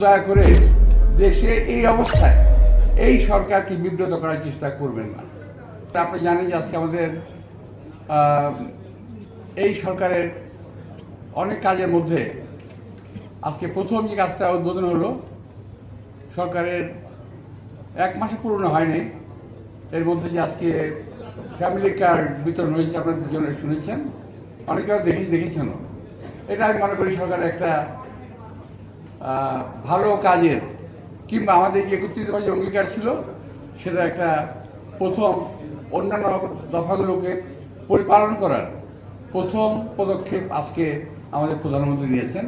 দয়া করে দেশে এই অবস্থায় এই সরকারকে বিব্রত করার চেষ্টা করবেন না। আপনি জানেন যে আজকে আমাদের এই সরকারের অনেক কাজের মধ্যে আজকে প্রথম যে কাজটা উদ্বোধন হলো, সরকারের এক মাসে পুরনো হয়নি, এর মধ্যে যে আজকে ফ্যামিলি কার্ড বিতরণ হয়েছে, আপনাদের জন্য শুনেছেন, অনেকে দেখেছেনও। এটা আমি মনে করি সরকারের একটা ভালো কাজের, কিংবা আমাদের যে 31 যে অঙ্গীকার ছিল সেটা একটা প্রথম অন্যান্য দফাগুলোকে পরিপালন করার প্রথম পদক্ষেপ আজকে আমাদের প্রধানমন্ত্রী নিয়েছেন।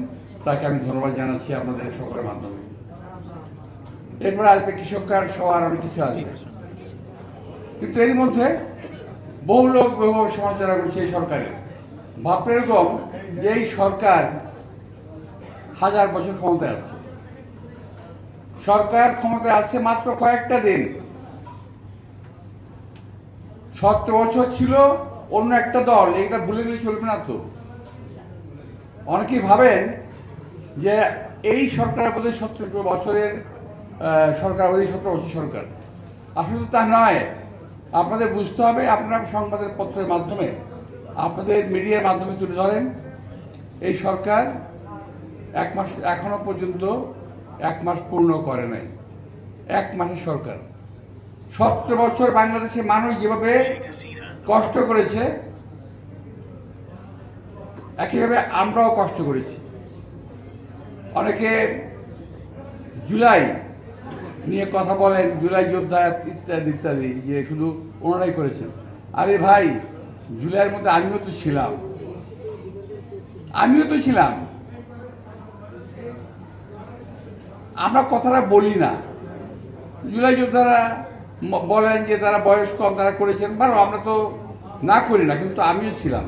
তাকে আমি ধন্যবাদ জানাচ্ছি আপনাদের সকলের মাধ্যমে। এরপরে আসবে কৃষক কার্ড সহ আর অনেক কিছু আসবে, কিন্তু এর মধ্যে বহু লোক বহুভাবে সমালোচনা করছে এই সরকারের। ভাবতে এরকম যে এই সরকার 1000 বছর ক্ষমতায় আছে, সরকার ক্ষমতায় আছে মাত্র কয়েকটা দিন। 17 বছর ছিল অন্য একটা দল, এইটা ভুলে গেলে চলবে না তো। অনেকেই ভাবেন যে এই সরকারের প্রতি 17 বছরের সরকার, ওই 17 বছর সরকার, আসলে তা নয়। আপনাদের বুঝতে হবে, আপনারা সংবাদের পত্রের মাধ্যমে, আপনাদের মিডিয়ার মাধ্যমে তুলে ধরেন এই সরকার 1 মাস এখনো পর্যন্ত 1 মাস পূর্ণ করে নাই। 1 মাসের সরকার। 17 বছর বাংলাদেশের মানুষ যেভাবে কষ্ট করেছে, একইভাবে আমরাও কষ্ট করেছি। অনেকে জুলাই নিয়ে কথা বলেন, জুলাই যোদ্ধা ইত্যাদি ইত্যাদি, যে শুধু ওনারাই করেছেন। আরে ভাই, জুলাইয়ের মধ্যে আমিও তো ছিলাম। আমরা কথাটা বলি না। জুলাই যোদ্ধারা বলেন যে তারা বয়স কম, তারা করেছেন, বারো আমরা তো না করি না, কিন্তু আমিও ছিলাম।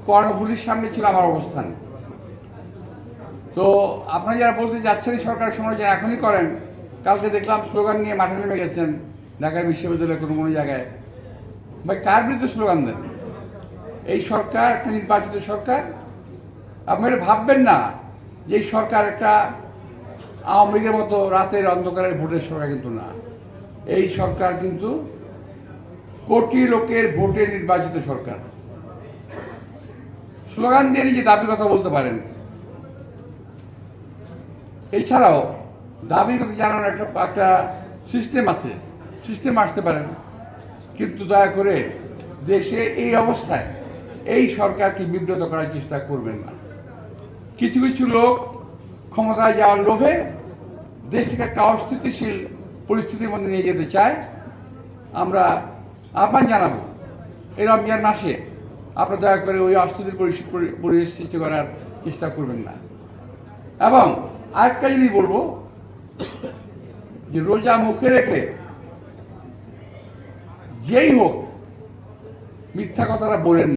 কর্ণফুলির সামনে ছিল আমার অবস্থান। তো আপনারা যারা বলতে যাচ্ছেন সরকারের সমালোচনা এখনই করেন, কালকে দেখলাম স্লোগান নিয়ে মাঠে নেমে গেছেন ঢাকা বিশ্ববিদ্যালয়ের কোনো জায়গায়। ভাই, কার বিরুদ্ধে স্লোগান দেন? এই সরকার একটা নির্বাচিত সরকার। আপনারা ভাববেন না যে এই সরকার একটা আওয়ামী লীগের মতো রাতের অন্ধকারের ভোটের সরকার, কিন্তু না। এই সরকার কিন্তু কোটি লোকের ভোটে নির্বাচিত সরকার। স্লোগান দিয়ে নিজে দাবির কথা বলতে পারেন, এছাড়াও দাবির কথা জানানোর একটা সিস্টেম আছে, সিস্টেম আসতে পারেন। কিন্তু দয়া করে দেশে এই অবস্থায় এই সরকারকে বিব্রত করার চেষ্টা করবেন না। কিছু কিছু লোক ক্ষমতায় যাওয়ার লোভে দেশকে একটা অস্থিতিশীল পরিস্থিতির মধ্যে নিয়ে যেতে চায়। আমরা আহ্বান জানাবো, এই রমজান মাসে আপনারা দয়া করে ওই অস্থিতির পরিবেশ সৃষ্টি করার চেষ্টা করবেন না। এবং আরেকটা জিনিস বলবো, যে রোজা মুখে রেখে যেই হোক মিথ্যা কথাটা বলেন।